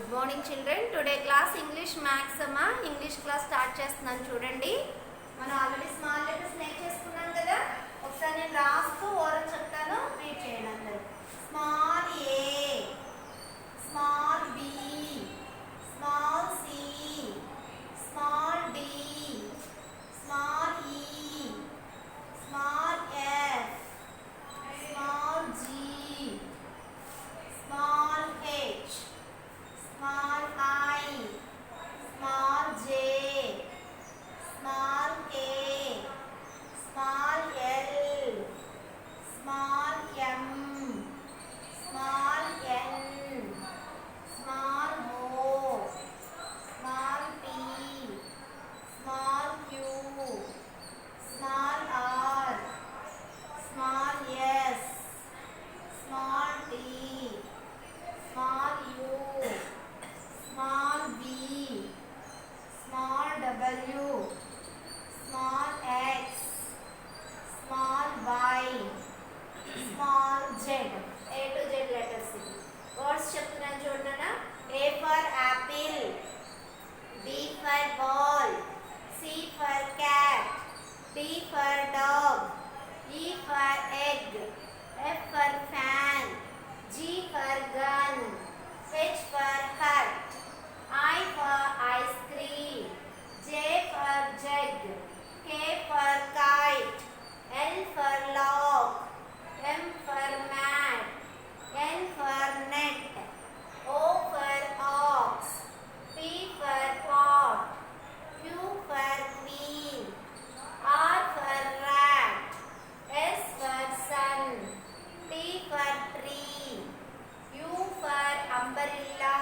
Good morning children. Today class English maths అమ్మా. English class start చేస్తున్నాను చూడండి. మనం ఆల్రెడీ స్మాల్ లెటర్స్ నేర్చేసుకున్నాం కదా. ఒకసారి నేను రాస్తూ ఓరల్ చెప్తాను, రీడ్ చేయండి అందరూ. Small A, small B, small C, small D, small E, small F, small G, small h, small I, small j, small k, small l, small m, small n, small o, small p, small q, small r, small s, small t, small u, small v, small w, small x, small y, small z. A to Z letters. Words చెప్తున్నాను చూడనా. A for apple, B for ball, C for cat, D for dog, E for egg, F for fan, G for gun, H for hat, I for ice cream, J for jug, K for kite, L for lock, M for mat, N for net, O for ox, P for pot, Q for queen, R for rat, S for sun, T for tree, U for umbrella,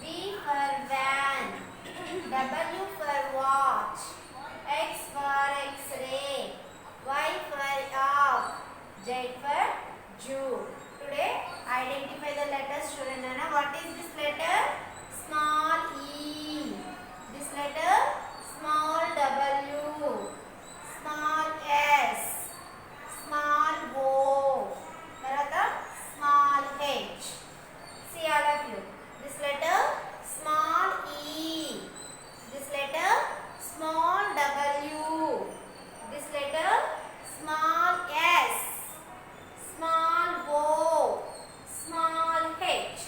V for van, W for watch, X for X-ray, Y for yak, Z for Jew. Today identify the letters children. What is this letter? Small e. This letter small w, small s, small o, small h. See all of you. This letter small e. This letter small w. This letter small s, small o, small h.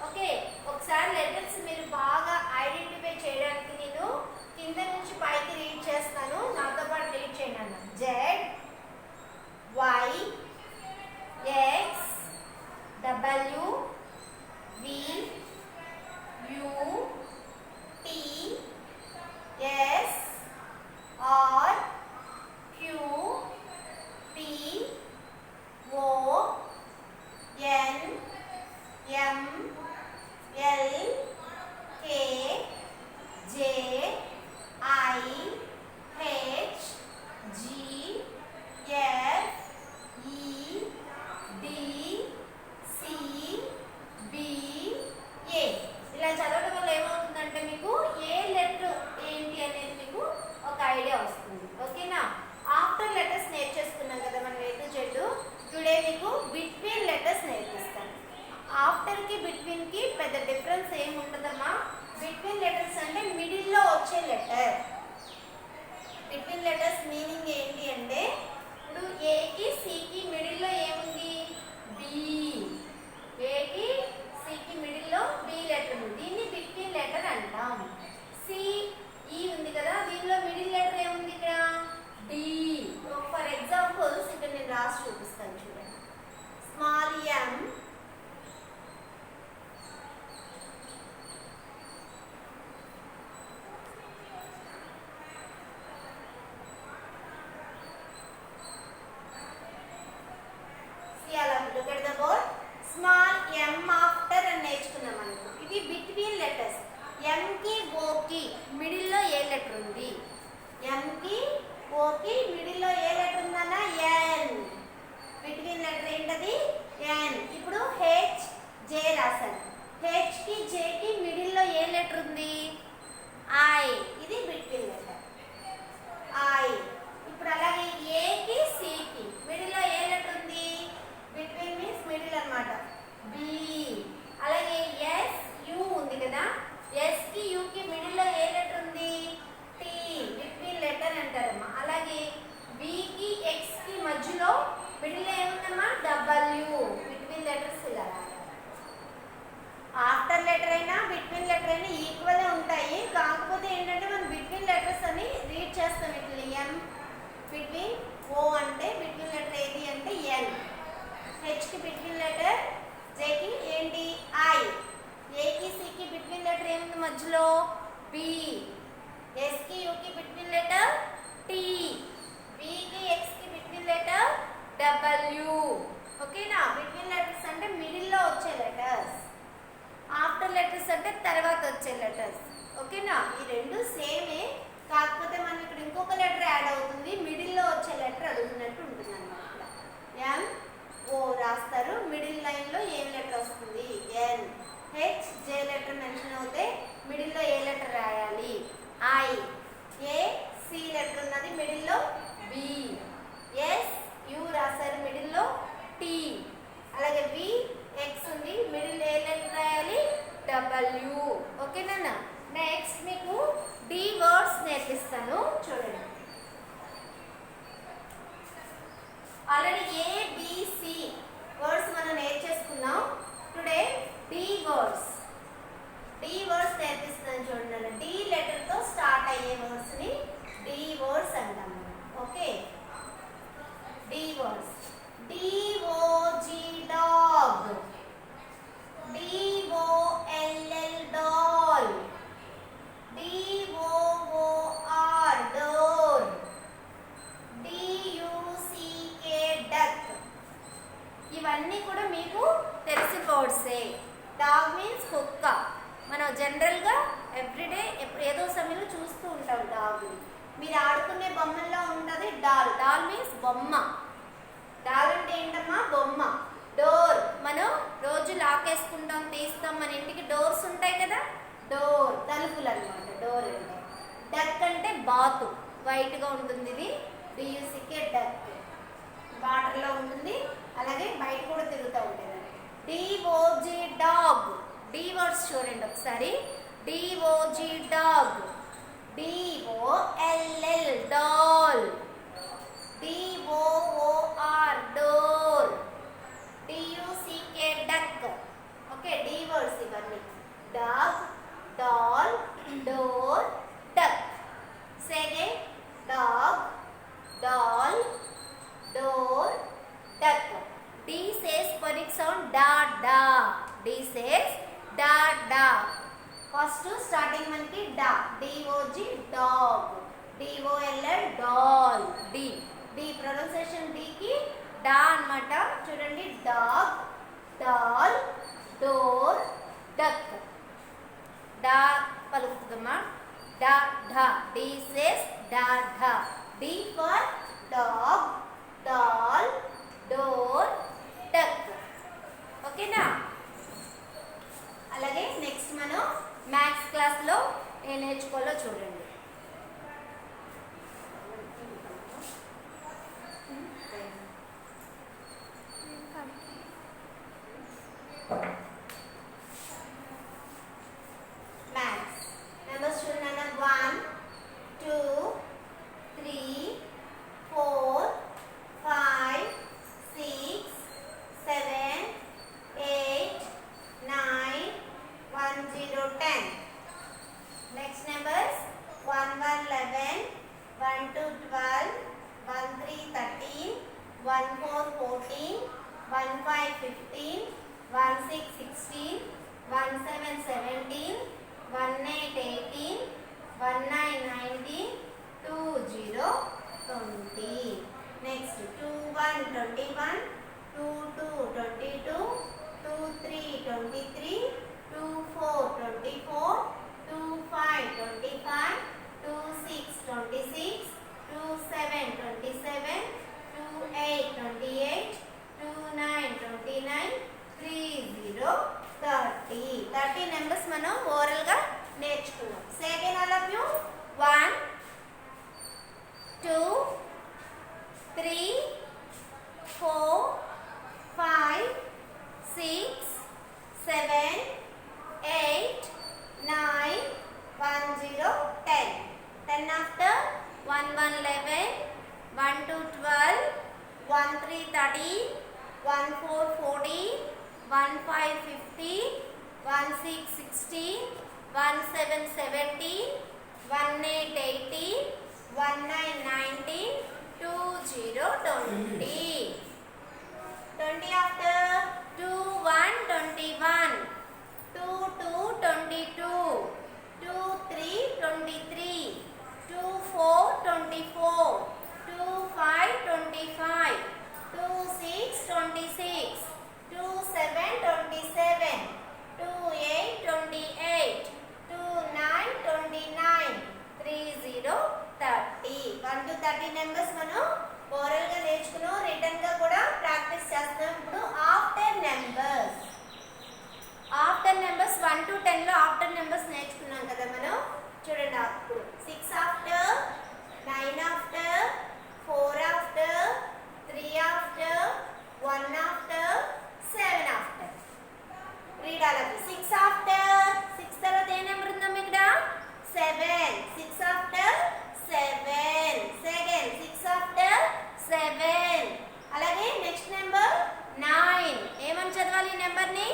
Okay. ఒకసారి letters మీరు బాగా identify చేయడానికి నేను కింద నుంచి పైకి read చేస్తాను. నాతో పాటు రీడ్ చేయండి అన్న. Z, Y, X, W, V, U, T, S, R, Q, P, O, N, M, L, K, J, I, H, G, F, E, D, C, B, A. ఇలా చదవడం వల్ల ఏమవుతుందంటే మీకు ఏ లెటర్ ఏంటి అనేది మీకు ఒక ఐడియా వస్తుంది. ఓకేనా. ఆఫ్టర్ లెటర్స్ నేర్చేసుకున్నాం కదా మనం ఏ టు జెడ్. టుడే మీకు బిట్వీన్ లెటర్స్ నేర్పిస్తాను. ఆఫ్టర్కి బిట్వీన్కి పెద్ద డిఫరెన్స్ ఏమి ఉండదమ్మా. బిట్వీన్ లెటర్స్ అంటే మిడిల్లో వచ్చే లెటర్. బిట్వీన్ లెటర్స్ మీనింగ్ ఏంటి అంటే ఇప్పుడు ఏకి సికి మిడిల్లో ఏముంది? బి. ఏకి సికి మిడిల్లో బి లెటర్ ఉంది. దీన్ని బిట్వీన్ లెటర్ అంటాం. సి ఈ ఉంది కదా, దీనిలో మిడిల్ లెటర్ ఏముంది? ఇక్కడ డి. ఫర్ ఎగ్జాంపుల్స్ ఇక్కడ నేను రాసి చూపిస్తాను చూడండి. స్మాల్ ఎం, స్మాల్ ఎం ఆఫ్టర్ అని నేర్చుకున్నాం అనుకో. ఇది బిట్వీన్ లెటర్స్. ఎంకి ఓకి మిడిల్లో ఏ లెటర్ ఉంది? ఎంకి ఓకి మిడిల్లో ఏ లెటర్ ఉందన్న? ఎన్. బిట్వీన్ లెటర్ ఏంటది? ఎన్. ఇప్పుడు హెచ్ జే రాశాను. హెచ్కి జేకి మిడిల్లో ఏ లెటర్ ఉంది? ఐ. ఇది బిట్వీన్ లెటర్ ఐ. ఇప్పుడు అలాగే ఏకి సికి మిడిల్లో ఏ లెటర్ ఉంది? బిట్వీన్ మీన్స్ మిడిల్ అన్నమాట. బి. అలాగే ఎస్ యు బిట్వీన్ లెటర్ అయినా ఈక్వలే ఉంటాయి. కాకపోతే ఏంటంటే మనం బిట్వీన్ లెటర్స్ అని రీడ్ చేస్తాం ఇట్లా. ఎం బిట్వీన్, ఓ అంటే బిట్వీన్ లెటర్ ఏది అంటే ఎన్, హెచ్కి బిట్వీన్ లెటర్, జేకి ఏంటి ఐ, ఏకి సికి బిట్వీన్ లెటర్ ఏముంది మధ్యలో బి, ఎస్కి యూకి బిట్వీన్ లెటర్ టీ, బికి ఎక్స్కి బిట్వీన్ లెటర్ డబ్ల్యూ. ఓకేనా? బిట్వీన్ లెటర్స్ అంటే మిడిల్లో వచ్చే లెటర్స్, ఆఫ్టర్ లెటర్స్ అంటే తర్వాత వచ్చే లెటర్స్. ఓకేనా? ఈ రెండు సేమే, కాకపోతే మనం ఇక్కడ ఇంకొక లెటర్ యాడ్ అవుతుంది, మిడిల్లో వచ్చే లెటర్ అడుగుతున్నట్టు ఉంటుంది అన్నమాట. ఎం ఓ రాస్తారు, మిడిల్ లైన్లో ఏం లెటర్ వస్తుంది ఎన్, హెచ్ జే లెటర్ మెన్షన్ అవుతే మిడిల్లో ఏ లెటర్ రాయాలి ఐ, ఏ సి లెటర్ ఉన్నది మిడిల్లో బి, ఎస్ యు రాశారు మిడిల్లో టీ, అలాగే వి ఎక్స్ ఉంది మిడిల్ ఏ లెటర్ రాయాలి డబ్ల్యూ. ఓకేనా? నెక్స్ట్ మీకు డి వర్డ్స్ నేర్పిస్తాను చూడండి. ఆల్రెడీ ఏబిసి వర్డ్స్ మనం నేర్చేసుకున్నాం. టుడే డి వర్డ్స్ నేర్పిస్తాను చూడండి. డి లెటర్ తో స్టార్ట్ అయ్యే వర్డ్స్ ని డి వర్డ్స్ అంటాం. Okay, D words. D O G dog, D O L L doll, D O O R door, D U C K duck. ఇవన్నీ కూడా మీకు తెలిసిన వర్డ్సే. డాగ్ మీన్స్ కుక్క. మనం జనరల్గా ఎవ్రీడే ఏదో సమయంలో చూస్తూ ఉంటాం డాగ్. మీరు ఆడుకునే బొమ్మల్లో ఉంటుంది డాల్. డాల్ మీన్స్ బొమ్మ. డాల్ అంటే ఏంటమ్మా? బొమ్మ. డోర్, మనం రోజు లాకేసుకుంటాం, తీస్తాం, మన ఇంటికి డోర్స్ ఉంటాయి కదా, డోర్ తలుపులు అనమాట డోర్ అంటే. డక్ అంటే బాతు, వైట్గా ఉంటుంది ఇది, డియూసికే డక్, వాటర్లో ఉంటుంది, అలాగే బయట కూడా తిరుగుతూ ఉంటుంది. డిఓజి డాగ్, డి వర్డ్స్ చూడండి ఒకసారి. D O G dog, D O L L doll, D O O R door, D U C K duck. Okay, D words ఇవన్నీ. Dog, doll, door, duck. Second dog, doll, door, duck. D says phonic sound da da. D says da da. First starting మనకి da. D-O-G dog. D-O-L-L doll. D. D pronunciation D కి da అన్నమాట. చూడండి, dog, doll, door, duck. Da పలుకుతుందమ్మా. Da da. D says da da. D for dog, doll, door, duck. ఓకేనా? అలాగే next మనం maths క్లాస్లో ఏం నేర్చుకోవాలో చూడండి. మ్యాథ్స్ నెంబర్స్ చూడండి. 1, 2, 3, 4, 5, 6, 7, 8, 9, 1, 0, 10. Next numbers 1, 1, 11, 1, 2, 12, 1, 3, 13, 1, 4, 14, 1, 5, 15, 1, 6, 16, 1, 7, 17, 1, 8, 18, 1, 9, 19, 2, 0, 20. Next 2, 1, 21, 2, 2, 22, 2, 3, 23, 2, 4, 24, 2, 5, 25, 2, 6, 26, 2, 7, 27, 2, 8, 28, 2, 9, 29, 3, 0, 30. 30 numbers మనం ఓరల్గా నేర్చుకున్నాం. Second all of you. 1, 2, 3, 4, 5, 6, 7, 8, 9, 1, 0, 10. 10 after 1, 1, 11, 1, 2, 12, 1, 3, 13, 1, 4, 14, 1, 5, 15, 16 17 17 18 18 19 19 20 20 20 after 21 21 22 22 23 23 24 24 25 25 26 26 27 27 28 28 29 29 30 30 1 to 30 numbers మనం ఓరల్ గా నేర్చుకున్నాం, రిటర్న్ గా కూడా ప్రాక్టీస్ చేస్తున్నాం. ఇప్పుడు ఆఫ్టర్ నెంబర్స్ 1 to 10 లో ఆఫ్టర్ నెంబర్స్ నేర్చుకున్నాం కదా మనం. చూడండి అప్పుడు 6 after 9 after 4 after 3 after 1 after 7 after. Read అలాగే 6 ఆఫ్టర్ 6 తర్వాత ఏ నెంబర్ ఉందమ్మా ఇక్కడ 7. 6 ఆఫ్టర్ 7 సెకండ్ 6 ఆఫ్టర్ 7. అలాగే నెక్స్ట్ నెంబర్ 9. ఏమని చదవాలి ఈ నెంబర్ ని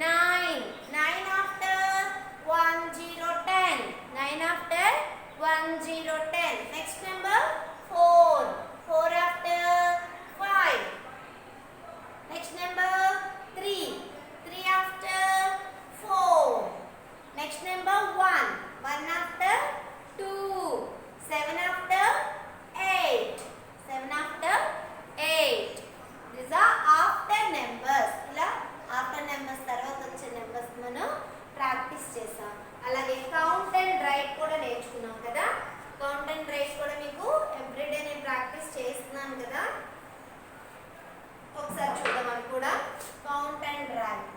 9. 9 after 1 0 10. 9 after 1 0 10. Next number 4. 4 after 5. Next number 3. 3 after 4. Next number 1. 1 after 2. 7 after 8. 7 after 8. These are after numbers. ఇలా after numbers తర్వాత వచ్చే numbers మనం ప్రాక్టీస్ చేసాం. అలాగే కౌంట్ అండ్ రైట్ కూడా నేర్చుకున్నాం కదా. కౌంట్ అండ్ రైట్ కూడా మీకు ఎవ్రీడే నేను ప్రాక్టీస్ చేస్తున్నాను కదా. ఒకసారి చూద్దాం అది కూడా. Count and right.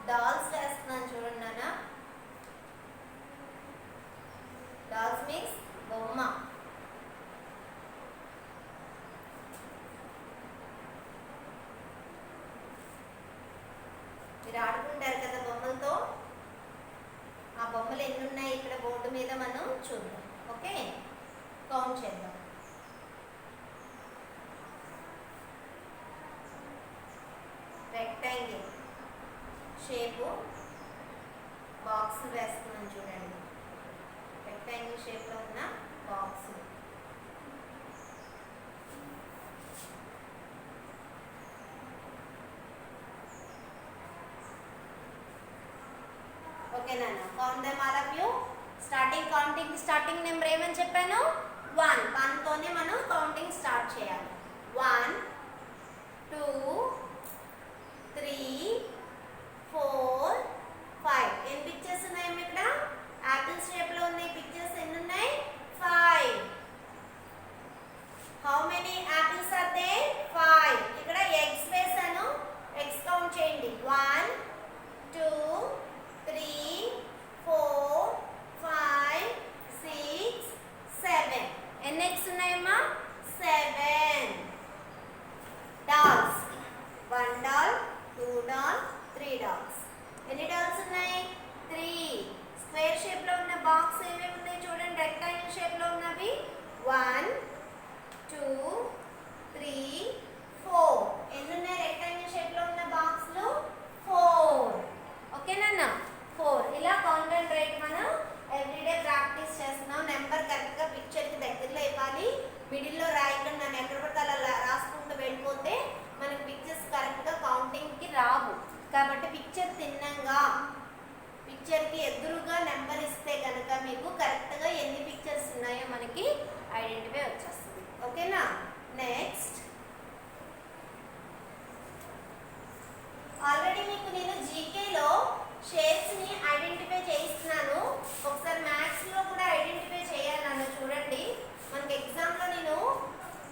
డాల్స్ వేస్తున్నాను చూడండి నాన్న. డాల్స్ మీన్స్ బొమ్మ. మీరు ఆడుకుంటారు కదా బొమ్మలతో. ఆ బొమ్మలు ఎన్ని ఉన్నాయి ఇక్కడ బోర్డు మీద మనం చూద్దాం. ఓకే, కౌంట్ చేద్దాం. రెక్టాంగిల్ షేపు బాక్స్ వేస్తున్నాను చూడండి. రెక్టాంగిల్ షేప్లో ఉన్న బాక్స్. ఓకేనా? Count them all of you. Starting number ఏమని చెప్పాను 1. 1 తోనే మనం కౌంటింగ్ స్టార్ట్ చేయాలి. 1 2 3 4 5. ఎన్ని పిక్చర్స్ ఉన్నాయి ఇక్కడ? యాపిల్ షేప్ లో ఉన్నాయి పిక్చర్స్. ఎన్ని ఉన్నాయి? 5. How many apples are they? 5. ఇక్కడ ఎగ్స్ వేసాను. ఎగ్స్ కౌంట్ చేయండి. 1 2 3 4 5 6 7. ఎన్ని ఎగ్స్ ఉన్నాయమ్మా? 7. Dolls 1 doll 2 doll 3 dolls. ఎన్ని డాల్స్ ఉన్నాయి? 3. స్క్వేర్ షేప్ లో ఉన్న బాక్స్ ఏమేమి ఉన్నాయి చూడండి. రెక్టాంగిల్ షేప్ లో ఉన్నవి 1 2 3 4. ఎన్ని ఉన్నాయి రెక్టాంగిల్ షేప్ లో ఉన్న బాక్స్ లో? 4. ఓకేనా? 4. ఇలా కౌంట్ అండ్ రైట్ మనం ఎవ్రీడే ప్రాక్టీస్ చేస్తున్నాం. నెంబర్ కరెక్ట్ గా పిక్చర్ కి దగ్గరలో ఇవ్వాలి. మిడిల్ లో రాయకుండా నెంబర్ పడితే అలా రాసుకుంటూ వెళ్ళిపోతే మనకి పిక్చర్స్ కరెక్ట్ గా కౌంటింగ్ కి రావు. కాబట్టి పిక్చర్ తిన్నంగా పిక్చర్కి ఎదురుగా నెంబర్ ఇస్తే కనుక మీకు కరెక్ట్గా ఎన్ని పిక్చర్స్ ఉన్నాయో మనకి ఐడెంటిఫై వచ్చేస్తుంది. ఓకేనా? నెక్స్ట్ ఆల్రెడీ మీకు నేను జీకేలో షేప్స్ని ఐడెంటిఫై చేయిస్తున్నాను. ఒకసారి మ్యాథ్స్లో కూడా ఐడెంటిఫై చేయాలన్నా చూడండి. మనకి ఎగ్జామ్లో నేను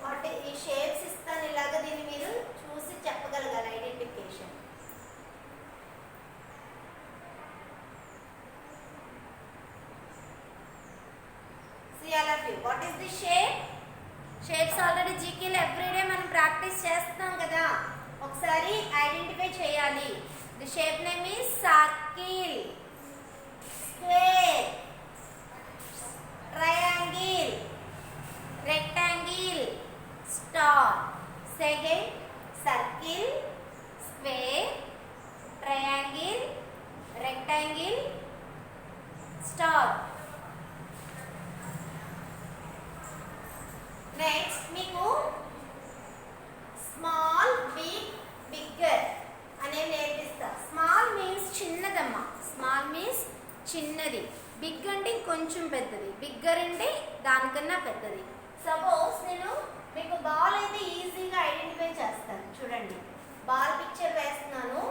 వాటి ఈ షేప్స్ ఇస్తాను. ఇలాగ దీన్ని మీరు చూసి చెప్పగలగాలి identification. The shape? Shapes already జీకేలో ఎవ్రీడే మనం ప్రాక్టీస్ చేస్తున్నాం కదా, ఒకసారి ఐడెంటిఫై చేయాలి. The shape name is circle, square, triangle, rectangle, star. Second, circle, square, triangle, rectangle, star. Next, మీకు small, big, bigger అనేవి నేర్పిస్తా. స్మాల్ మీన్స్ చిన్నదమ్మా, స్మాల్ మీన్స్ చిన్నది, బిగ్ అంటే కొంచెం పెద్దది, బిగ్గర్ అంటే దానికన్నా పెద్దది. సపోజ్ నేను మీకు బాల్ అయితే ఈజీగా ఐడెంటిఫై చేస్తాను. చూడండి, బాల్ పిక్చర్ వేస్తున్నాను.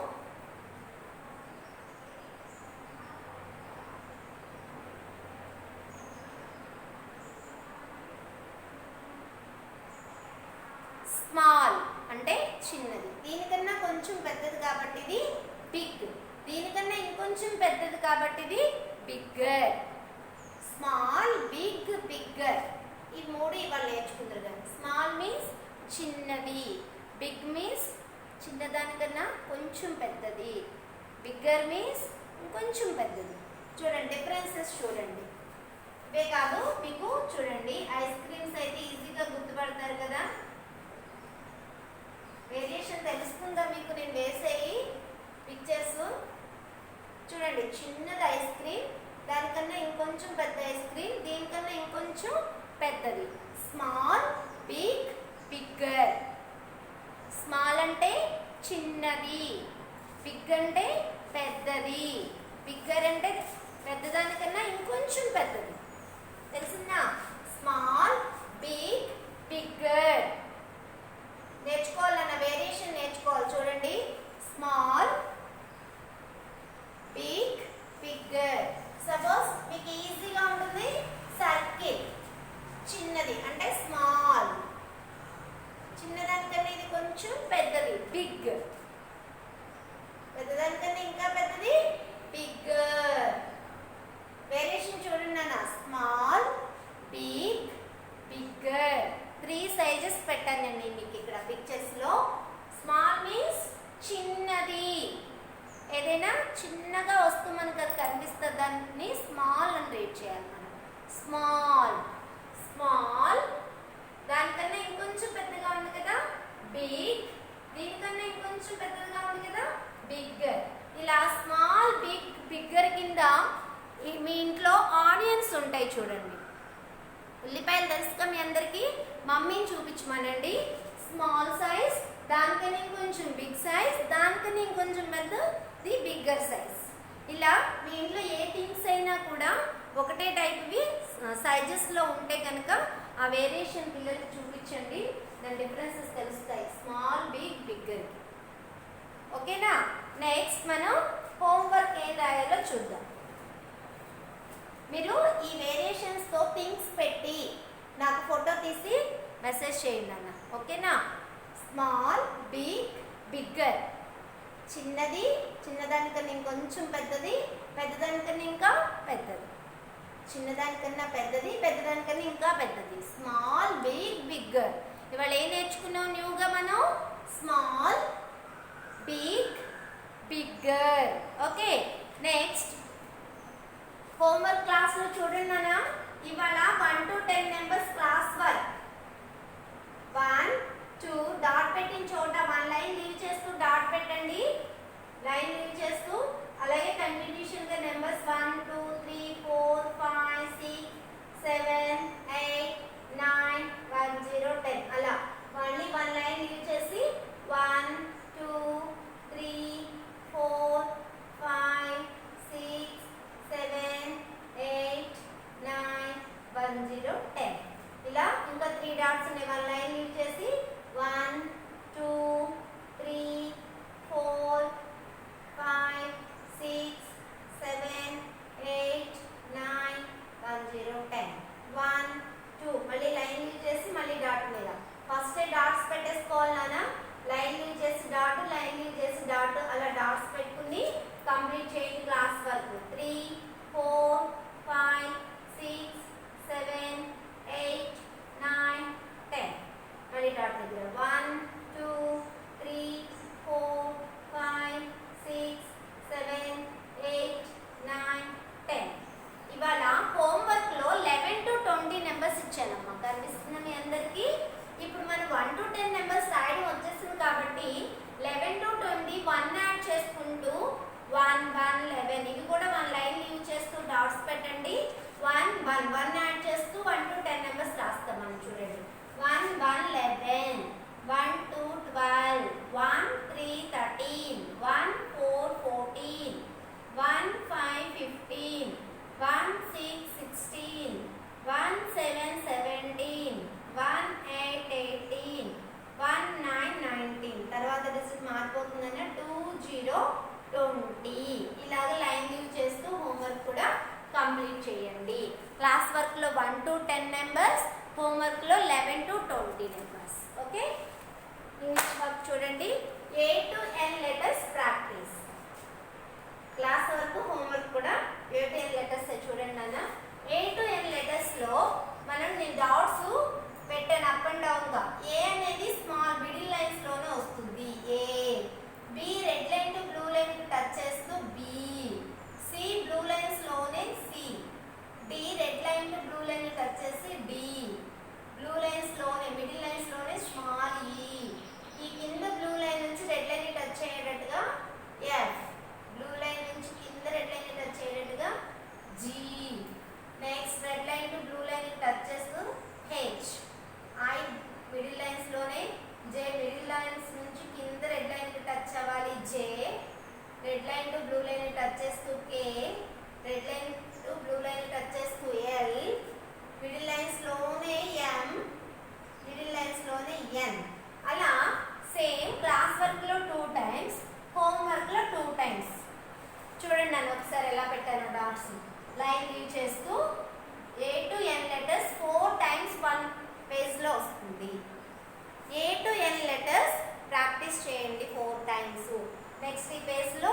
స్మాల్ అంటే చిన్నది, దీనికన్నా కొంచెం పెద్దది కాబట్టి ఇది బిగ్, దీనికన్నా ఇంకొంచెం పెద్దది కాబట్టి ఇది బిగ్గర్. స్మాల్, బిగ్, బిగ్గర్, ఈ మూడు ఇవాళ నేర్చుకుంటారు కదా. స్మాల్ మీన్స్ చిన్నది, బిగ్ మీన్స్ చిన్నదానికన్నా కొంచెం పెద్దది, బిగ్గర్ మీన్స్ ఇంకొంచెం పెద్దది. చూడండి డిఫరెన్సెస్ చూడండి. ఇవే కాదు మీకు చూడండి ఐస్ క్రీమ్స్ అయితే ఈజీగా గుర్తుపడతారు కదా. వేరియేషన్ తెలుస్తుందా మీకు నేను వేసేవి పిక్చర్స్? చూడండి, చిన్నది ఐస్ క్రీమ్, దానికన్నా ఇంకొంచెం పెద్ద ఐస్ క్రీమ్, దీనికన్నా ఇంకొంచెం పెద్దది. Small, big, bigger. స్మాల్ అంటే చిన్నది, బిగ్ అంటే పెద్దది, బిగ్గర్ అంటే పెద్దదానికన్నా ఇంకొంచెం పెద్దది. తెలిసిందా? Small, big, bigger. నేర్చుకోవాలన్న వేరియేషన్ నేర్చుకోవాలి. చూడండి, స్మాల్, బిగ్, బిగ్గర్. సపోజ్ మీకు ఈజీగా ఉంటుంది సర్కిల్, చిన్నది అంటే స్మాల్, చిన్నదానికన్నా ఇది కొంచెం పెద్దది బిగ్, పెద్దదానికన్నా ఇంకా పెద్దది బిగ్గర్. వేరియేషన్ చూడండి నాన్న, స్మాల్, బిగ్, బిగ్గర్. 3 సైజెస్ పెట్టానండి మీకు ఇక్కడ పిక్చర్స్లో. స్మాల్ మీన్స్ చిన్నది, ఏదైనా చిన్నగా వస్తూ మనకు అది కనిపిస్తుంది, దాన్ని స్మాల్ అని రీడ్ చేయాలి మనం. స్మాల్, స్మాల్, దానికన్నా ఇంకొంచెం పెద్దగా ఉంది కదా బిగ్, దీనికన్నా ఇంకొంచెం పెద్దగా ఉంది కదా బిగ్గర్. ఇలా స్మాల్, బిగ్, బిగ్గర్ కింద మీ ఇంట్లో ఆనియన్స్ ఉంటాయి చూడండి. ఉల్లిపాయలు తెలుసుగా మీ అందరికీ, మమ్మీని చూపించమనండి. స్మాల్ సైజ్, దానికన్నా ఇంకొంచెం బిగ్ సైజ్, దానికన్నా ఇంకొంచెం పెద్దది బిగ్గర్ సైజ్. ఇలా మీ ఇంట్లో ఏ థింగ్స్ అయినా కూడా ఒకటే టైప్వి సైజెస్లో ఉంటే కనుక ఆ వేరియేషన్ పిల్లలకి చూపించండి, దాని డిఫరెన్సెస్ తెలుస్తాయి స్మాల్, బిగ్, బిగ్గర్కి. ఓకేనా? నెక్స్ట్ మనం హోంవర్క్ ఏం రాయాలో చూద్దాం. మీరు ఈ వేరియేషన్స్తో థింగ్స్ పెట్టి నాకు ఫోటో తీసి మెసేజ్ చేయండి అన్న. ఓకేనా? Small, big, bigger. చిన్నది, చిన్నదానికన్నా ఇంకొంచెం పెద్దది, పెద్దదానికన్నా ఇంకా పెద్దది, చిన్నదానికన్నా పెద్దది, పెద్దదానికన్నా ఇంకా పెద్దది. Small, big, bigger. ఇవాళ ఏం నేర్చుకున్నాం న్యూగా మనం? Small, big, bigger. Okay, next homework క్లాస్లో చూడండి నాన్న. ఇవాళ 1 to 10 numbers class work. 1, 2 dot పెట్టిన చోట 1 లైన్ లీవ్ చేస్తూ డాట్ పెట్టండి, లైన్ లీవ్ చేస్తూ. అలాగే కంటిన్యూషన్గా నెంబర్స్ 1, 2, 3, 4, 5, 6, 7, 8, 9, 1, 0, 10 అలా మళ్ళీ 1 లైన్ లీవ్ చేసి 1, 2, 3, 4, 5, 6, 7, 8, 9, 1, 0, 10 ఇలా. ఇంకా 3 డాట్స్ ఉన్నాయి, 1 లైన్ లీవ్ చేసి 1, 2, 3, 4, 5, 1 6 16, 1 7 17, 1 8 18, 1 9 19. తర్వాత డిజిట్ మారిపోతుందని 2 0 20. ఇలాగ లైన్ లీవ్ చేస్తూ హోంవర్క్ కూడా కంప్లీట్ చేయండి. క్లాస్ వర్క్లో 1 to 10 మెంబర్స్, హోంవర్క్లో 11 to 20 members. Okay, English work చూడండి. A to N letters practice. Class work homework కూడా A to N లెటర్స్ చూడండి అన్న. A to N లెటర్స్లో మనం నేను డాట్స్ పెట్టాను అప్ అండ్ డౌన్గా. ఏ అనేది స్మాల్ మిడిల్ లైన్స్లోనే వస్తుంది. A. B red line to blue line touch చేస్తూ బి. సి బ్లూ లైన్స్లోనే C. D red line to blue line touch చేసి డి. బ్లూ లైన్స్లోనే మిడిల్ లైన్స్లోనే స్మాల్ ఈ. ఈ కింద బ్లూ లైన్ నుంచి రెడ్ లైన్ టచ్ అయ్యేటట్టుగా ఎఫ్. బ్లూ లైన్ నుంచి కింద రెడ్ లైన్ టచ్ అయ్యేటట్టుగా G. Next red line to blue line touch చేస్తూ హెచ్. ఐ మిడిల్ లైన్స్లోనే జే. మిడిల్ లైన్స్ నుంచి కింద రెడ్ లైన్ టచ్ అవ్వాలి J. Red line to blue line touch చేస్తూ K. Red line to blue line touch చేస్తూ L. Middle లైన్స్లోనే M. Middle లైన్స్లోనే N. అలా సేమ్ క్లాస్ వర్క్లో 2 times, హోంవర్క్లో 2 times. చూడండి నన్ను ఒకసారి ఎలా పెట్టాను డాట్స్. లైన్ లీవ్ చేస్తూ A to N letters 4 times 1 పేజ్లో వస్తుంది. A to N letters practice చేయండి 4 times. నెక్స్ట్ ఈ పేజ్లో